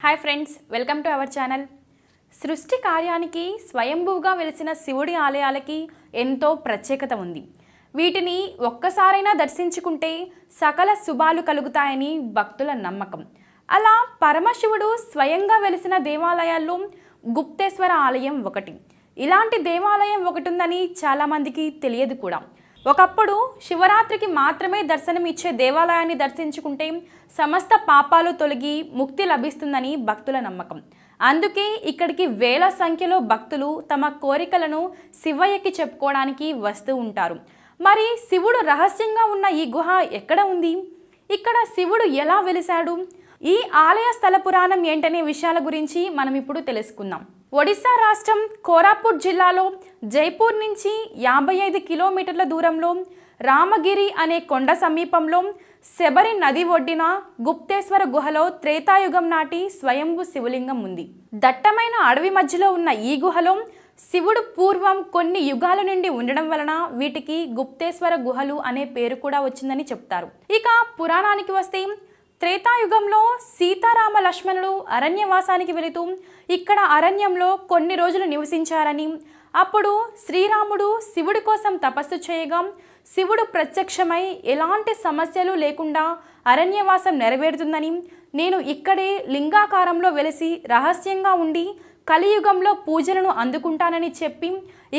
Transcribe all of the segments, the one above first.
Hi friends, welcome to our channel. సృష్టి కార్యానికి స్వయంభూగా వెలిసిన శివుడి ఆలయాలకి ఎంతో ప్రత్యేకత ఉంది. వీటిని ఒక్కసారైనా దర్శించుకుంటే సకల శుభాలు కలుగుతాయని భక్తుల నమ్మకం. అలా పరమశివుడు స్వయంగా వెలిసిన దేవాలయాల్లో గుప్తేశ్వర ఆలయం ఒకటి. ఇలాంటి దేవాలయం ఒకటి ఉందని చాలామందికి తెలియదు కూడా. ఒకప్పుడు శివరాత్రికి మాత్రమే దర్శనం ఇచ్చే దేవాలయాన్ని దర్శించుకుంటే సమస్త పాపాలు తొలగి ముక్తి లభిస్తుందని భక్తుల నమ్మకం. అందుకే ఇక్కడికి వేల సంఖ్యలో భక్తులు తమ కోరికలను శివయ్యకి చెప్పుకోవడానికి వస్తూ ఉంటారు. మరి శివుడు రహస్యంగా ఉన్న ఈ గుహ ఎక్కడ ఉంది? ఇక్కడ శివుడు ఎలా వెలిశాడు? ఈ ఆలయ స్థల పురాణం ఏంటనే విషయాల గురించి మనం ఇప్పుడు తెలుసుకుందాం. ఒడిశా రాష్ట్రం కోరాపుట్ జిల్లాలో జైపూర్ నుంచి 55 కిలోమీటర్ల దూరంలో రామగిరి అనే కొండ సమీపంలో శబరి నది ఒడ్డిన గుప్తేశ్వర గుహలో త్రేతాయుగం నాటి స్వయంభు శివలింగం ఉంది. దట్టమైన అడవి మధ్యలో ఉన్న ఈ గుహలో శివుడు పూర్వం కొన్ని యుగాల నుండి ఉండడం వలన వీటికి గుప్తేశ్వర గుహలు అనే పేరు కూడా వచ్చిందని చెప్తారు. ఇక పురాణానికి వస్తే త్రేతాయుగంలో సీతారామ లక్ష్మణుడు అరణ్యవాసానికి వెళుతూ ఇక్కడ అరణ్యంలో కొన్ని రోజులు నివసించారని, అప్పుడు శ్రీరాముడు శివుడి కోసం తపస్సు చేయగా శివుడు ప్రత్యక్షమై ఎలాంటి సమస్యలు లేకుండా అరణ్యవాసం నెరవేరుతుందని, నేను ఇక్కడే లింగాకారంలో వెలిసి రహస్యంగా ఉండి కలియుగంలో పూజలను అందుకుంటానని చెప్పి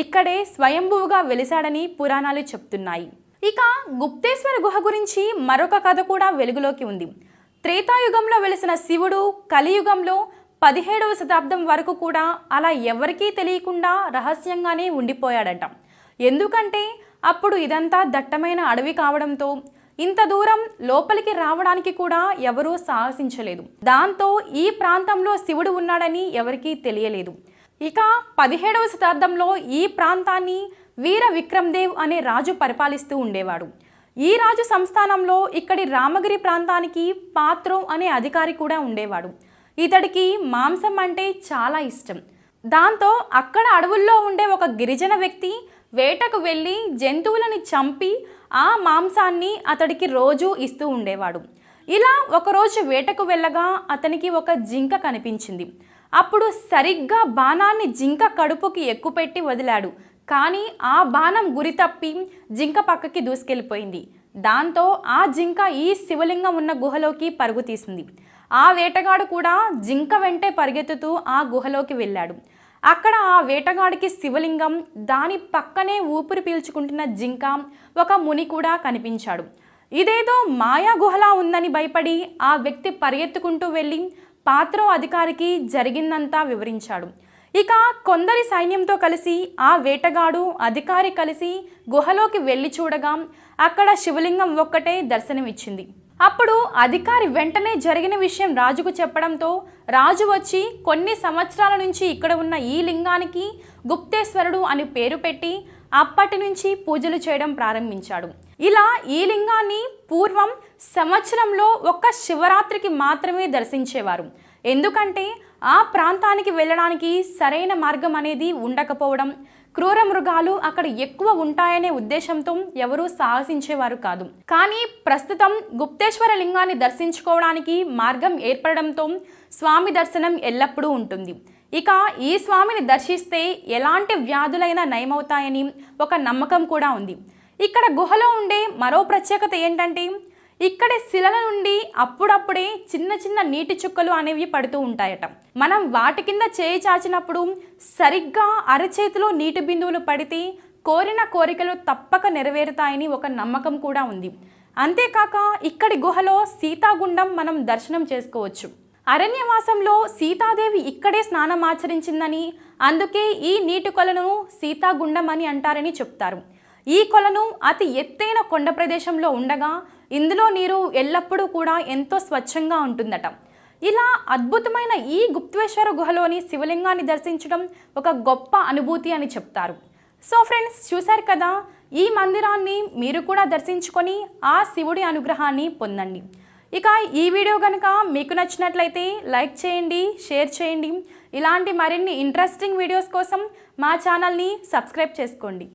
ఇక్కడే స్వయంభువుగా వెలిశాడని పురాణాలు చెప్తున్నాయి. ఇక గుప్తేశ్వర గుహ గురించి మరొక కథ కూడా వెలుగులోకి ఉంది. త్రేతాయుగంలో వెలిసిన శివుడు కలియుగంలో 17వ శతాబ్దం వరకు కూడా అలా ఎవరికీ తెలియకుండా రహస్యంగానే ఉండిపోయాడట. ఎందుకంటే అప్పుడు ఇదంతా దట్టమైన అడవి కావడంతో ఇంత దూరం లోపలికి రావడానికి కూడా ఎవరూ సాహసించలేదు. దాంతో ఈ ప్రాంతంలో శివుడు ఉన్నాడని ఎవరికీ తెలియలేదు. ఇక 17వ శతాబ్దంలో ఈ ప్రాంతాన్ని వీర విక్రమ్దేవ్ అనే రాజు పరిపాలిస్తూ ఉండేవాడు. ఈ రాజు సంస్థానంలో ఇక్కడి రామగిరి ప్రాంతానికి పాత్రం అనే అధికారి కూడా ఉండేవాడు. ఇతడికి మాంసం అంటే చాలా ఇష్టం. దాంతో అక్కడ అడవుల్లో ఉండే ఒక గిరిజన వ్యక్తి వేటకు వెళ్ళి జంతువులని చంపి ఆ మాంసాన్ని అతడికి రోజు ఇస్తూ ఉండేవాడు. ఇలా ఒకరోజు వేటకు వెళ్ళగా అతనికి ఒక జింక కనిపించింది. అప్పుడు సరిగ్గా బాణాన్ని జింక కడుపుకి ఎక్కుపెట్టి వదిలాడు. కానీ ఆ బాణం గురి తప్పి జింక పక్కకి దూసుకెళ్ళిపోయింది. దాంతో ఆ జింక ఈ శివలింగం ఉన్న గుహలోకి పరుగు తీసింది. ఆ వేటగాడు కూడా జింక వెంటే పరిగెత్తుతూ ఆ గుహలోకి వెళ్ళాడు. అక్కడ ఆ వేటగాడికి శివలింగం, దాని పక్కనే ఊపిరి పీల్చుకుంటున్న జింక, ఒక ముని కూడా కనిపించాడు. ఇదేదో మాయా గుహలా ఉందని భయపడి ఆ వ్యక్తి పరిగెత్తుకుంటూ వెళ్ళి పాత్రో అధికారికి జరిగిందంతా వివరించాడు. ఇక కొందరి సైన్యంతో కలిసి ఆ వేటగాడు అధికారి కలిసి గుహలోకి వెళ్ళి చూడగా అక్కడ శివలింగం ఒక్కటే దర్శనమిచ్చింది. అప్పుడు అధికారి వెంటనే జరిగిన విషయం రాజుకు చెప్పడంతో రాజు వచ్చి కొన్ని సంవత్సరాల నుంచి ఇక్కడ ఉన్న ఈ లింగానికి గుప్తేశ్వరుడు అని పేరు పెట్టి అప్పటి నుంచి పూజలు చేయడం ప్రారంభించాడు. ఇలా ఈ లింగాన్ని పూర్వం సంవత్సరంలో ఒక్క శివరాత్రికి మాత్రమే దర్శించేవారు. ఎందుకంటే ఆ ప్రాంతానికి వెళ్ళడానికి సరైన మార్గం అనేది ఉండకపోవడం, క్రూర మృగాలు అక్కడ ఎక్కువ ఉంటాయనే ఉద్దేశంతో ఎవరూ సాహసించేవారు కాదు. కానీ ప్రస్తుతం గుప్తేశ్వర లింగాన్ని దర్శించుకోవడానికి మార్గం ఏర్పడడంతో స్వామి దర్శనం ఎల్లప్పుడూ ఉంటుంది. ఇక ఈ స్వామిని దర్శిస్తే ఎలాంటి వ్యాధులైనా నయమవుతాయని ఒక నమ్మకం కూడా ఉంది. ఇక్కడ గుహలో ఉండే మరో ప్రత్యేకత ఏంటంటే ఇక్కడ శిలల నుండి అప్పుడప్పుడే చిన్న చిన్న నీటి చుక్కలు అనేవి పడుతూ ఉంటాయట. మనం వాటి కింద చేయి చాచినప్పుడు సరిగ్గా అరచేతిలో నీటి బిందువులు పడితే కోరిన కోరికలు తప్పక నెరవేరుతాయని ఒక నమ్మకం కూడా ఉంది. అంతేకాక ఇక్కడి గుహలో సీతాగుండం మనం దర్శనం చేసుకోవచ్చు. అరణ్యవాసంలో సీతాదేవి ఇక్కడే స్నానం ఆచరించిందని, అందుకే ఈ నీటి కొలను సీతాగుండం అని అంటారని చెప్తారు. ఈ కొలను అతి ఎత్తైన కొండ ప్రదేశంలో ఉండగా ఇందులో నీరు ఎల్లప్పుడూ కూడా ఎంతో స్వచ్ఛంగా ఉంటుందట. ఇలా అద్భుతమైన ఈ గుప్తేశ్వర గుహలోని శివలింగాన్ని దర్శించడం ఒక గొప్ప అనుభూతి అని చెప్తారు. సో ఫ్రెండ్స్, చూశారు కదా, ఈ మందిరాన్ని మీరు కూడా దర్శించుకొని ఆ శివుడి అనుగ్రహాన్ని పొందండి. ఇక ఈ వీడియో కనుక మీకు నచ్చినట్లయితే లైక్ చేయండి, షేర్ చేయండి. ఇలాంటి మరిన్ని ఇంట్రెస్టింగ్ వీడియోస్ కోసం మా ఛానల్ని సబ్స్క్రైబ్ చేసుకోండి.